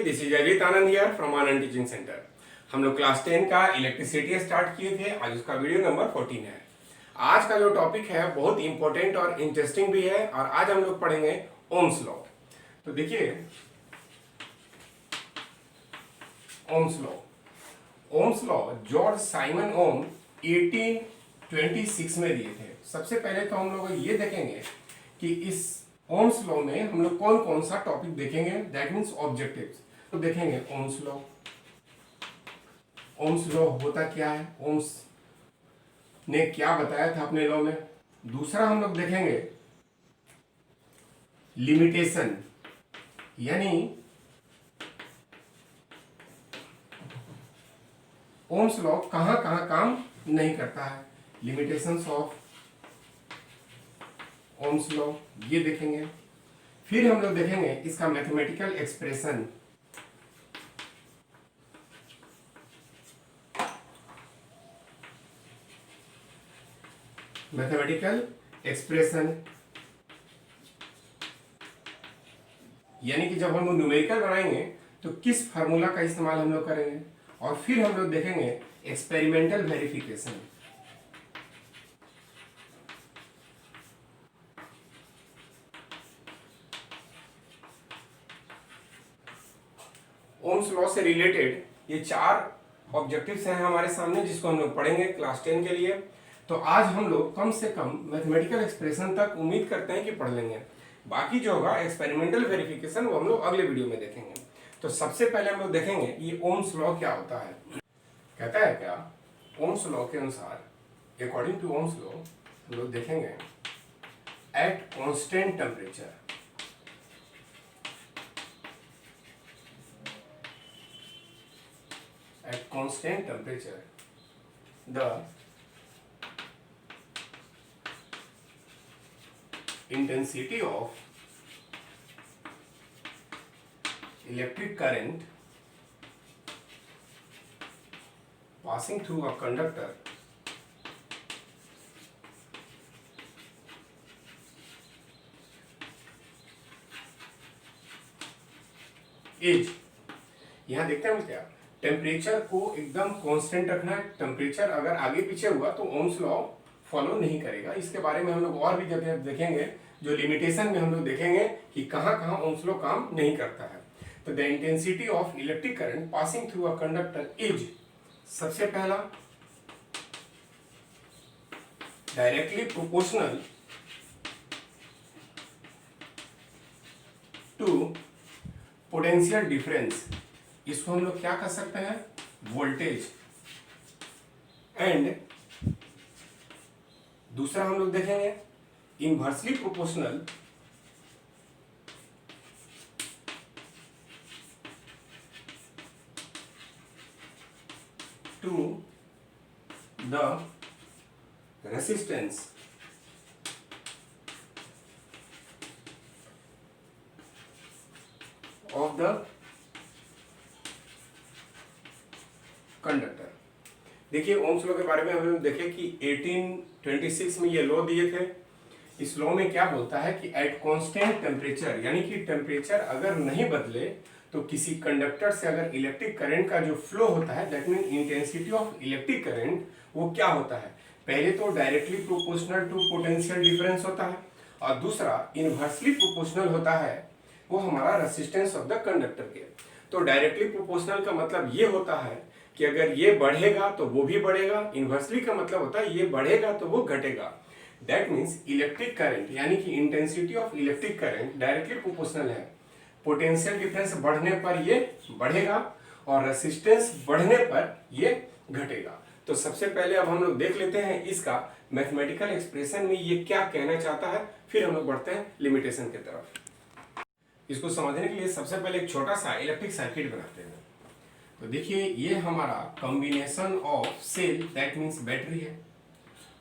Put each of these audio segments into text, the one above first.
This is Ajit Anand here from Anand teaching centre. हम लोग class 10 का इलेक्ट्रिसिटी स्टार्ट किए थे। आज उसका वीडियो नंबर 14 है। आज का जो टॉपिक है बहुत इंपॉर्टेंट और इंटरेस्टिंग भी है और आज हम लोग पढ़ेंगे ओम्स लॉ। तो देखिए Ohm's law, Ohm's law George Simon Ohm 1826 में दिए थे। सबसे पहले तो हम लोग ये देखेंगे कि इस ओम्स लॉ में हम लोग कौन कौन सा टॉपिक देखेंगे, दैट मीन्स ऑब्जेक्टिव्स। तो देखेंगे ओम्स लॉ, ओम्स लॉ होता क्या है, ओम्स ने क्या बताया था अपने लॉ में। दूसरा हम लोग देखेंगे लिमिटेशन, यानी ओम्स लॉ कहां कहां काम नहीं करता है, लिमिटेशंस ऑफ ओम्स लॉ ये देखेंगे। फिर हम लोग देखेंगे इसका मैथमेटिकल एक्सप्रेशन, मैथमेटिकल एक्सप्रेशन यानी कि जब हम लोग न्यूमेरिकल बनाएंगे तो किस फार्मूला का इस्तेमाल हम लोग करेंगे। और फिर हम लोग देखेंगे एक्सपेरिमेंटल वेरिफिकेशन, ओम्स लॉ से रिलेटेड ये चार ऑब्जेक्टिव्स हैं हमारे सामने जिसको हम लोग पढ़ेंगे क्लास 10 के लिए। तो आज हम लोग कम से कम मैथमेटिकल एक्सप्रेशन तक उम्मीद करते हैं कि पढ़ लेंगे। बाकी जो होगा एक्सपेरिमेंटल वेरिफिकेशन वो हम लोग अगले वीडियो में देखेंगे। तो सबसे पहले हम लोग देखेंगे ये ओम्स लॉ क्या होता है। कहता है क्या, ओम्स लॉ के अनुसार, अकॉर्डिंग टू ओम्स लॉ हम लोग देखेंगे at constant temperature, at constant temperature the intensity of electric current passing through a conductor is, यहां देखते हैं हम क्या, टेम्परेचर को एकदम कांस्टेंट रखना है। टेम्परेचर अगर आगे पीछे हुआ तो ओम्स लॉ फॉलो नहीं करेगा। इसके बारे में हम लोग और भी जगह देखेंगे, जो लिमिटेशन में हम लोग देखेंगे कि कहां कहां ओम्स लॉ काम नहीं करता है। तो the intensity of electric current passing through a conductor is, सबसे पहला directly proportional to potential difference, इसको हम लोग क्या कर सकते हैं, वोल्टेज। एंड दूसरा हम लोग देखेंगे inversely proportional to the resistance of the conductor. देखिए ओम्स लॉ के बारे में हम लोग देखे कि 1826 में ये लॉ दिए थे। इस लॉ में क्या बोलता है कि एट कांस्टेंट टेम्परेचर, यानी कि टेम्परेचर अगर नहीं बदले तो किसी कंडक्टर से अगर इलेक्ट्रिक करंट का जो फ्लो होता है, that mean intensity of electric current, वो क्या होता है, पहले तो directly proportional to potential difference होता है और दूसरा इनवर्सली प्रोपोर्शनल होता है, वो हमारा रेसिस्टेंस ऑफ द कंडक्टर के। तो डायरेक्टली प्रोपोर्शनल का मतलब ये होता है कि अगर ये बढ़ेगा तो वो भी बढ़ेगा, इनवर्सली का मतलब होता है ये बढ़ेगा तो वो घटेगा। दैट मीन्स इलेक्ट्रिक करंट यानी कि intensity of electric current directly proportional है। पोटेंशियल डिफरेंस बढ़ने पर ये बढ़ेगा और रेसिस्टेंस बढ़ने पर ये घटेगा। तो सबसे पहले अब हम लोग देख लेते हैं इसका मैथमेटिकल एक्सप्रेशन में ये क्या कहना चाहता है, फिर हम लोग बढ़ते हैं लिमिटेशन की तरफ। इसको समझने के लिए सबसे पहले एक छोटा सा इलेक्ट्रिक सर्किट बनाते हैं। तो देखिए ये हमारा combination of cell, that means battery है,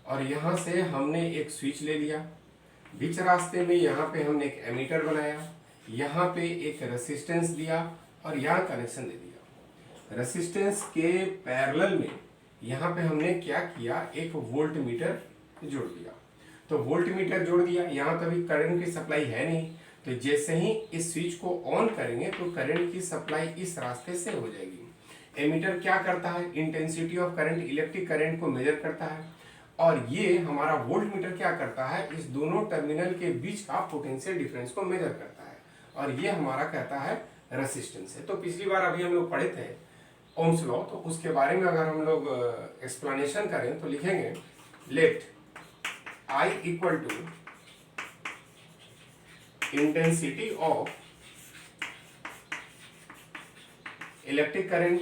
और यहाँ से हमने एक स्विच ले लिया, बीच रास्ते में यहाँ पे हमने एक एमीटर बनाया, यहाँ पे एक रेसिस्टेंस दिया और यहाँ कनेक्शन दे दिया। रेसिस्टेंस के पैरेलल में यहाँ पे हमने क्या किया, एक वोल्ट मीटर जोड़ दिया। तो वोल्ट मीटर जोड़ दिया, यहाँ कभी करंट की सप्लाई है नहीं तो जैसे ही इस स्विच को ऑन करेंगे तो करंट की सप्लाई इस रास्ते से हो जाएगी। एमीटर क्या करता है, intensity of current, electric current को मेजर करता है। और ये हमारा वोल्ट मीटर क्या करता है, इस दोनों टर्मिनल के बीच का पोटेंशियल डिफरेंस को मेजर करता है, और ये हमारा कहता है रेसिस्टेंस है। तो पिछली बार अभी हम लोग पढ़े थे ओम्स लॉ, तो उसके बारे में अगर हम लोग एक्सप्लेनेशन करें तो लिखेंगे let I equal to intensity of electric current.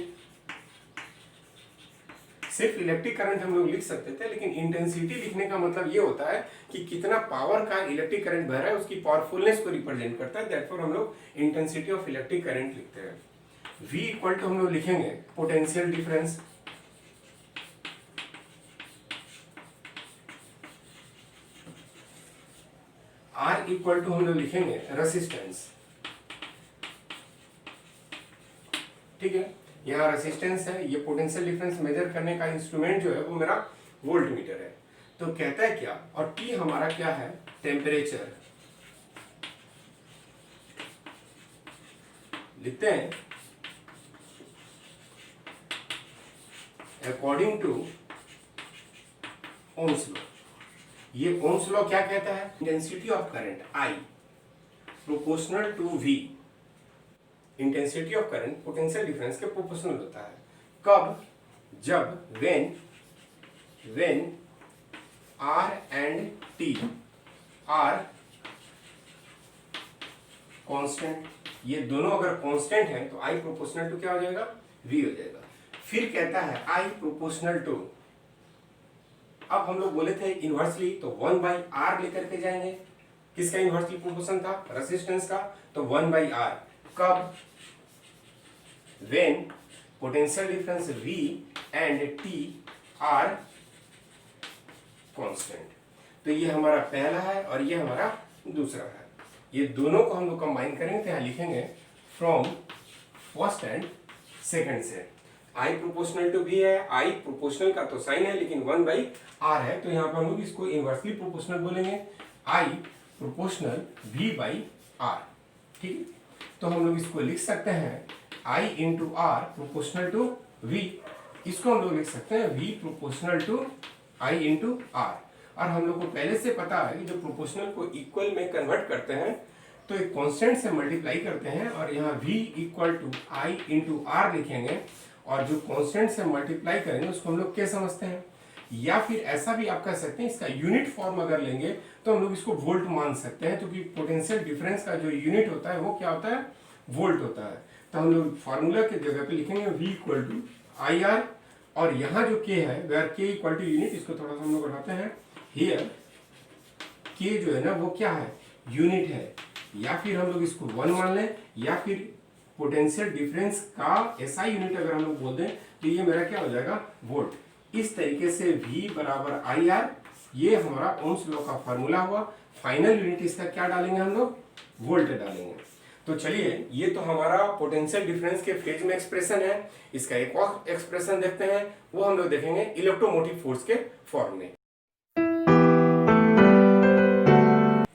सिर्फ इलेक्ट्रिक करंट हम लोग लिख सकते थे, लेकिन इंटेंसिटी लिखने का मतलब ये होता है कि कितना पावर का इलेक्ट्रिक करंट बह रहा है, उसकी पावरफुलनेस को रिप्रेजेंट करता है। दैटफॉर हम लोग इंटेंसिटी ऑफ इलेक्ट्रिक करंट लिखते हैं। V इक्वल टू हम लोग लिखेंगे potential difference, R equal to हम लोग लिखेंगे रेसिस्टेंस। ठीक है, यहाँ रेसिस्टेंस है, ये पोटेंशियल डिफरेंस मेजर करने का इंस्ट्रूमेंट जो है वो मेरा वोल्ट मीटर है। तो कहता है क्या, और T हमारा क्या है, टेम्परेचर। लिखते हैं अकॉर्डिंग टू ओम्स लॉ। ये ओम्स लॉ क्या कहता है, intensity of current I proportional to V। Intensity of current potential difference के प्रोपोर्शनल होता है। कब, जब when R and T are constant. ये दोनों अगर कांस्टेंट हैं तो I प्रोपोर्शनल टू क्या हो जाएगा, V हो जाएगा। फिर कहता है I प्रोपोर्शनल टू, अब हम लोग बोले थे इनवर्सली, तो 1/R लेकर के जाएंगे। किसका इनवर्सली प्रोपोर्शन था, रेसिस्टेंस का, तो 1/R। कब, when potential difference V and T are constant. तो ये हमारा पहला है और ये हमारा दूसरा है। ये दोनों को हम लोग कंबाइन करेंगे तो यहाँ लिखेंगे फ्रॉम फर्स्ट एंड सेकंड से। I प्रोपोर्शनल टू V है, I प्रोपोर्शनल का तो साइन है लेकिन 1/R है, तो यहाँ पर हम लोग इसको इनवर्सली प्रोपोर्शनल बोलेंगे, I प्रोपोर्शनल V/R। ठीक है, तो हम लोग इसको लिख सकते हैं I into R proportional to V। इसको हम लोग लिख सकते हैं V proportional to I into R। और हम लोग को पहले से पता है कि जो प्रोपोर्शनल को इक्वल में कन्वर्ट करते हैं तो एक कांस्टेंट से मल्टीप्लाई करते हैं, और यहाँ V equal to I into R लिखेंगे, और जो कांस्टेंट से मल्टीप्लाई करेंगे उसको हम लोग क्या समझते हैं, या फिर ऐसा भी आप कह सकते हैं, इसका यूनिट फॉर्म अगर लेंगे तो हम लोग इसको वोल्ट मान सकते हैं, क्योंकि पोटेंशियल डिफरेंस का जो यूनिट होता है वो क्या होता है, वोल्ट होता है। तो हम लोग फार्मूला के जगह पे लिखेंगे V इक्वल टू IR, और यहाँ जो K है where K equal to unit, इसको थोड़ा सा हम लोग बढ़ाते हैं, हियर K जो है ना वो क्या है, यूनिट है, या फिर हम लोग इसको 1 मान लें, या फिर पोटेंशियल डिफरेंस का SI यूनिट अगर हम लोग बोल दें तो ये मेरा क्या हो जाएगा, वोल्ट। इस तरीके से V बराबर IR, ये हमारा ओम्स लॉ का फार्मूला हुआ। फाइनल यूनिट इसका क्या डालेंगे हम लोग, वोल्ट डालेंगे। तो चलिए, ये तो हमारा पोटेंशियल डिफरेंस के फेज में एक्सप्रेशन है। इसका एक और एक्सप्रेशन देखते हैं, वो हम लोग देखेंगे इलेक्ट्रोमोटिव फोर्स के फॉर्म में।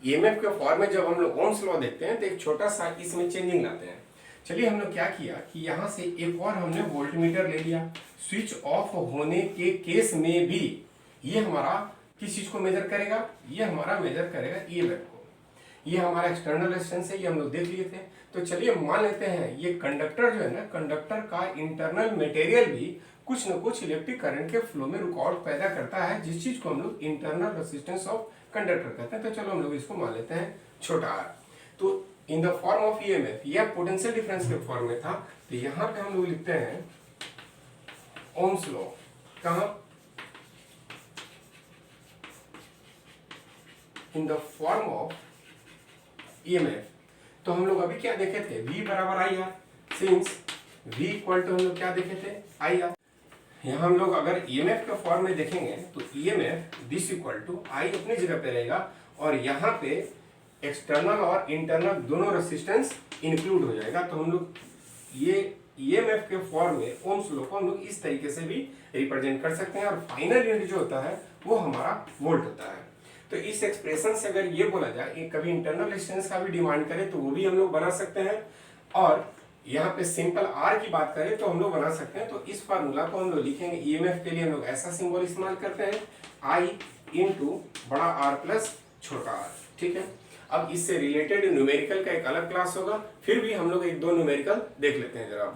ईएमएफ के फॉर्म में जब हम लोग ओम्स लॉ देखते हैं तो एक छोटा सा इसमें चेंजिंग लाते हैं। चलिए, हम लोग क्या किया कि यहाँ से एक और हमने वोल्ट मीटर ले लिया। स्विच ऑफ होने के केस में भी ये हमारा किस चीज को मेजर करेगा, ये हमारा मेजर करेगा ईएमएफ को। ये हमारा एक्सटर्नल रेजिस्टेंस है, ये हम लोग देख लिए थे। तो चलिए मान लेते हैं ये कंडक्टर जो है ना, कंडक्टर का इंटरनल मटेरियल भी कुछ न कुछ इलेक्ट्रिक करंट के फ्लो में रुकावट पैदा करता है, जिस चीज को हम लोग इंटरनल रेजिस्टेंस ऑफ कंडक्टर कहते हैं। तो चलो हम लोग इसको मान लेते हैं छोटा r। तो in the form of EMF, यह पोटेंशियल डिफरेंस के फॉर्म में था, तो यहाँ पे हम लोग लिखते हैं ओम्स लॉ। कहाँ, in the form of EMF. तो हम लोग अभी क्या देखे थे, V बराबर IR, since V equal to हम लोग क्या देखे थे, IR। यहाँ हम लोग अगर ईएमएफ के फॉर्म में देखेंगे तो EMF this equal to I अपनी जगह पे रहेगा, और यहाँ पे एक्सटर्नल और इंटरनल दोनों रेजिस्टेंस इंक्लूड हो जाएगा। तो हम लोग ये ईएमएफ के फॉर्म में ओम्स लॉ को हम लोग इस तरीके से भी रिप्रेजेंट कर सकते हैं, और फाइनल यूनिट जो होता है वो हमारा वोल्ट होता है। तो इस एक्सप्रेशन से अगर ये बोला जाए, कभी इंटरनल रेजिस्टेंस का भी डिमांड करें तो वो भी हम लोग बना सकते हैं, और यहाँ पे सिंपल आर की बात करें तो हम लोग बना सकते हैं। तो इस फार्मूला को हम लोग लिखेंगे, ईएमएफ के लिए हम लोग ऐसा सिंबल इस्तेमाल करते हैं, आई इंटू बड़ा आर प्लस छोटा आर, ठीक है। अब इससे रिलेटेड न्यूमेरिकल का एक अलग क्लास होगा, फिर भी हम लोग एक दो न्यूमेरिकल देख लेते हैं जरा।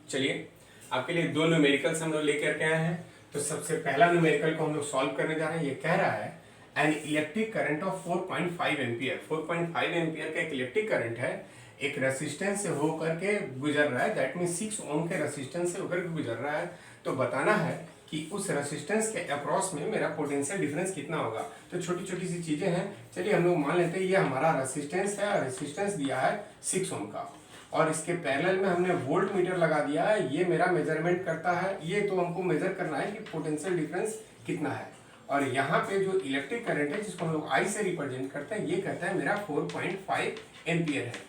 चलिए आपके लिए दो न्यूमेरिकल्स हम लोग लेकर के आए हैं। तो सबसे पहला न्यूमेरिकल को हम लोग सॉल्व करने जा रहे हैं। ये कह रहा है an electric current of 4.5 ampere, 4.5 ampere का एक इलेक्ट्रिक करंट है, एक रेसिस्टेंस से होकर के गुजर रहा है, दैट मीन 6 ओम के रेसिस्टेंस से होकर के गुजर रहा है। तो बताना है कि उस रेसिस्टेंस के अक्रॉस में मेरा पोटेंशियल डिफरेंस कितना होगा। तो छोटी छोटी सी चीजें हैं, चलिए हम लोग मान लेते हैं ये हमारा रेसिस्टेंस है, और रेसिस्टेंस दिया है 6 ओम का, और इसके पैरेलल में हमने वोल्ट मीटर लगा दिया है। ये मेरा मेजरमेंट करता है, ये तो हमको मेजर करना है कि पोटेंशियल डिफरेंस कितना है। और यहाँ पे जो इलेक्ट्रिक करंट है जिसको हम लोग आई से रिप्रेजेंट करते हैं, ये कहता है मेरा 4.5 एम्पियर है।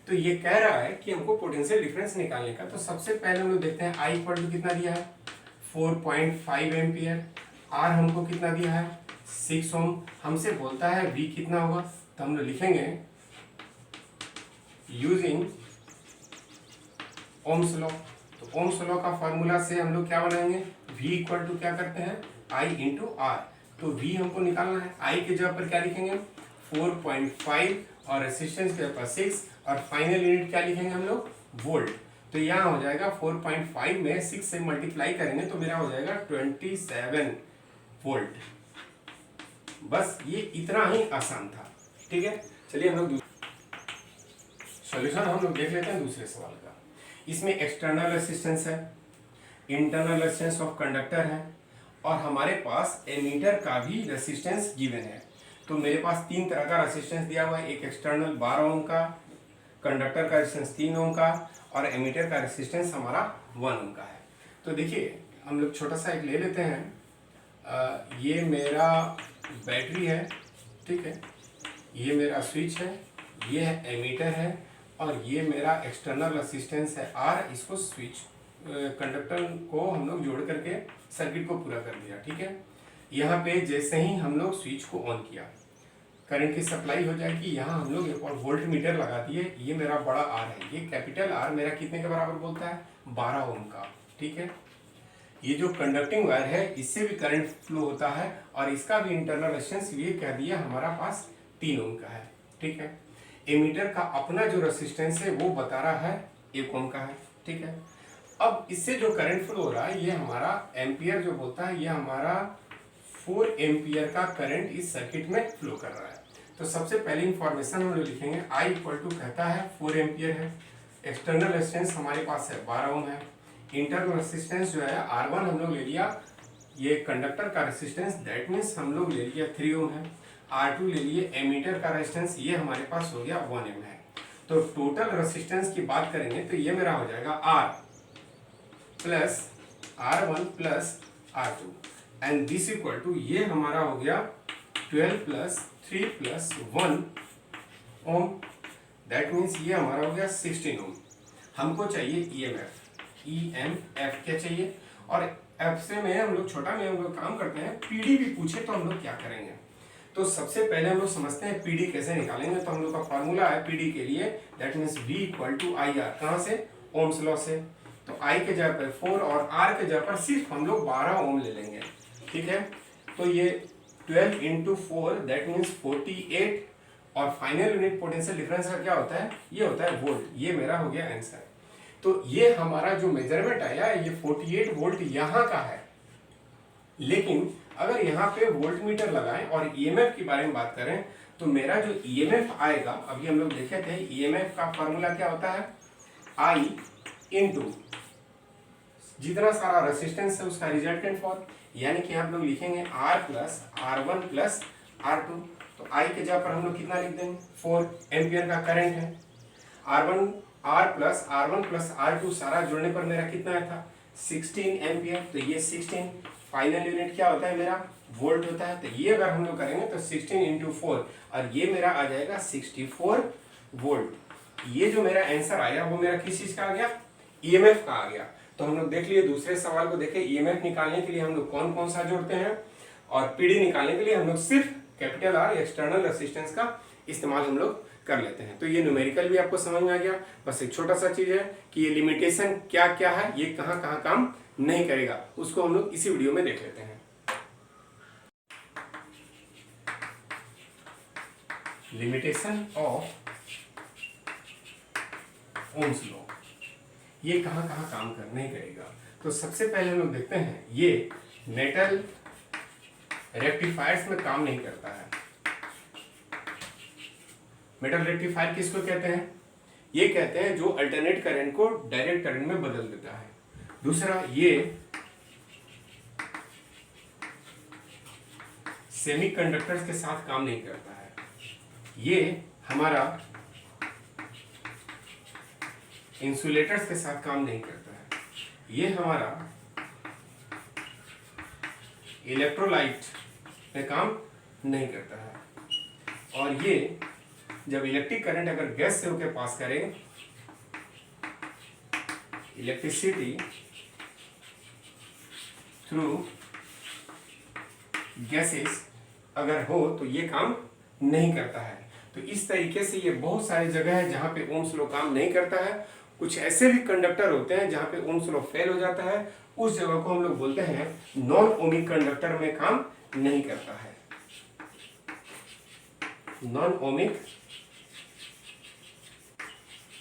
तो ये कह रहा है कि हमको पोटेंशियल डिफरेंस निकालने का। तो सबसे पहले हम लोग देखते हैं आई इक्वल टू कितना दिया है, 4.5 एम्पियर। आर हमको कितना दिया है, 6 ओम। हमसे बोलता है वी कितना होगा, तो हम लोग लिखेंगे यूजिंग ओम्स लॉ। तो ओम्स लॉ का फॉर्मूला से हम लोग क्या बनाएंगे, v इक्वल टू क्या करते हैं, I इंटू आर। तो v हमको निकालना है, I के जगह पर क्या लिखेंगे 4.5 और रेसिस्टेंस के जगह पर 6, और फाइनल यूनिट क्या लिखेंगे हम लोग, वोल्ट। तो यहाँ हो जाएगा 4.5 में 6 से मल्टीप्लाई करेंगे तो मेरा हो जाएगा 27 वोल्ट। बस ये इतना ही आसान था, ठीक है। चलिए हम लोग सॉल्यूशन हम लोग देख लेते हैं दूसरे सवाल का। इसमें एक्सटर्नल रेसिस्टेंस है, इंटरनल रेसिस्टेंस ऑफ कंडक्टर है, और हमारे पास एमीटर का भी रेसिस्टेंस गिवन है। तो मेरे पास तीन तरह का रेसिस्टेंस दिया हुआ है, एक एक्सटर्नल 12 ओम का, कंडक्टर का रेसिस्टेंस 3 ओम का, और एमीटर का रेसिस्टेंस हमारा 1 ओम का है। तो देखिए हम लोग छोटा सा एक ले लेते हैं। ये मेरा बैटरी है, ठीक है, ये मेरा स्विच है, ये है एमीटर है, और ये मेरा एक्सटर्नल रेसिस्टेंस है आर। इसको स्विच कंडक्टर को हम लोग जोड़ करके सर्किट को पूरा कर दिया, ठीक है। यहाँ पे जैसे ही हम लोग स्विच को ऑन किया, करंट की सप्लाई हो जाएगी। यहाँ हम लोग एक और वोल्ट मीटर लगा दिए। ये मेरा बड़ा आर है, ये कैपिटल आर मेरा कितने के बराबर बोलता है, 12 ओम का, ठीक है। ये जो कंडक्टिंग वायर है इससे भी करंट फ्लो होता है, और इसका भी इंटरनल रेजिस्टेंस ये कह दिया हमारा पास 3 ओम का है, ठीक है। एमीटर का अपना जो रेसिस्टेंस है वो बता रहा है 1 ओम का है, ठीक है। अब इससे जो करंट फ्लो हो रहा है ये हमारा एम्पियर जो होता है, ये हमारा 4 एम्पियर का करंट इस सर्किट में फ्लो कर रहा है। तो सबसे पहले इंफॉर्मेशन हम लोग लिखेंगे, आई इक्वल टू कहता है 4 एम्पियर है, एक्सटर्नल रेजिस्टेंस हमारे पास है 12 ओम है, इंटरनल रेजिस्टेंस जो है R1 हम लोग ले लिया, ये कंडक्टर का रेजिस्टेंस दैट मीन्स हम लोग ले लिया 3 ओम है, R2 ले लिए, एमीटर का रेजिस्टेंस ये हमारे पास हो गया 1 ओम है। तो टोटल रेजिस्टेंस की बात करेंगे तो ये मेरा हो जाएगा R plus R1 plus R2 and this equal to ये हमारा हो गया 12 plus 3 plus 1 ohm, that means ये हमारा हो गया 16 ओम। हमको चाहिए EMF क्या चाहिए, और एफ से में हम लोग छोटा में हम लोग काम करते हैं। पीडी भी पूछे तो हम लोग क्या करेंगे, तो सबसे पहले हम लोग समझते हैं पीडी कैसे निकालेंगे। तो हम लोग का फॉर्मूला है पीडी के लिए, that means V equal to I R, कहाँ से, ओम्स लॉ से। तो I के जगह पर 4 और R के जगह पर सिर्फ हम लोग 12 ओम ले लेंगे, ठीक है। तो ये 12 इंटू 4 दैट मीन्स 48, और फाइनल यूनिट पोटेंशियल डिफरेंस का क्या होता है, ये होता है वोल्ट। ये मेरा हो गया आंसर। तो ये हमारा जो मेजरमेंट आया ये 48 वोल्ट यहाँ का है, लेकिन अगर यहाँ पे वोल्ट मीटर लगाएं और ईएमएफ के बारे में बात करें तो मेरा जो ईएमएफ आएगा, अभी हम लोग देखे थे ईएमएफ का फॉर्मूला क्या होता है, आई इंटू जितना सारा रेसिस्टेंस है उसका रिजल्टेंट फॉर्म, यानी कि आप लोग लिखेंगे R plus R1 plus R2। तो I के जगह पर हम लोग कितना लिख देंगे, 4 एम्पियर का करंट है, R प्लस R2 सारा जोड़ने पर मेरा कितना था 16 एम्पियर। तो ये 16 फाइनल यूनिट क्या होता है मेरा, वोल्ट होता है। तो ये अगर हम लोग करेंगे तो 16 इंटू 4, और ये मेरा आ जाएगा 64 वोल्ट। ये जो मेरा आंसर आया वो मेरा किस चीज का आ गया, ईएमएफ का आ गया। तो हम लोग देख लिए दूसरे सवाल को देखें, ईएमएफ निकालने के लिए हम लोग कौन कौन सा जोड़ते हैं। और पीडी निकालने के लिए हम लोग सिर्फ कैपिटल आर एक्सटर्नल रेसिस्टेंस का इस्तेमाल हम लोग कर लेते हैं। तो ये न्यूमेरिकल भी आपको समझ में आ गया। बस एक छोटा सा चीज है कि ये लिमिटेशन क्या क्या है, ये कहाँ कहाँ काम नहीं करेगा, उसको हम लोग इसी वीडियो में देख लेते हैं। लिमिटेशन ऑफ ओम्स लॉ, ये कहाँ कहाँ काम कर नहीं करेगा। तो सबसे पहले हम लोग देखते हैं ये मेटल रेक्टिफायर्स में काम नहीं करता है। मेटल रेक्टिफायर किसको कहते हैं? ये कहते हैं जो अल्टरनेट करंट को डायरेक्ट करंट में बदल देता है। दूसरा, ये सेमीकंडक्टर्स के साथ काम नहीं करता है। ये हमारा इंसुलेटर्स के साथ काम नहीं करता है। ये हमारा इलेक्ट्रोलाइट में काम नहीं करता है। और ये जब इलेक्ट्रिक करंट अगर गैस से होकर पास करे, इलेक्ट्रिसिटी थ्रू गैसेस अगर हो तो ये काम नहीं करता है। तो इस तरीके से ये बहुत सारी जगह है जहां पे ओम्स लॉ काम नहीं करता है। कुछ ऐसे भी कंडक्टर होते हैं जहां पे ओम्स लॉ फेल हो जाता है, उस जगह को हम लोग बोलते हैं नॉन ओमिक कंडक्टर में काम नहीं करता है। नॉन ओमिक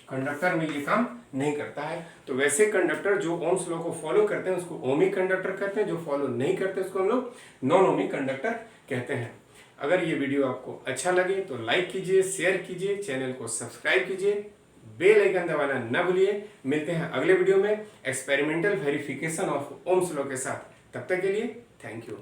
कंडक्टर में ये काम नहीं करता है। तो वैसे कंडक्टर जो ओम्स लॉ को फॉलो करते हैं उसको ओमिक कंडक्टर कहते हैं, जो फॉलो नहीं करते उसको हम लोग नॉन ओमिक कंडक्टर कहते हैं। अगर ये वीडियो आपको अच्छा लगे तो लाइक कीजिए, शेयर कीजिए, चैनल को सब्सक्राइब कीजिए, बेल आइकन दबाना ना भूलिए। मिलते हैं अगले वीडियो में experimental verification of ohms law के साथ। तब तक के लिए थैंक यू।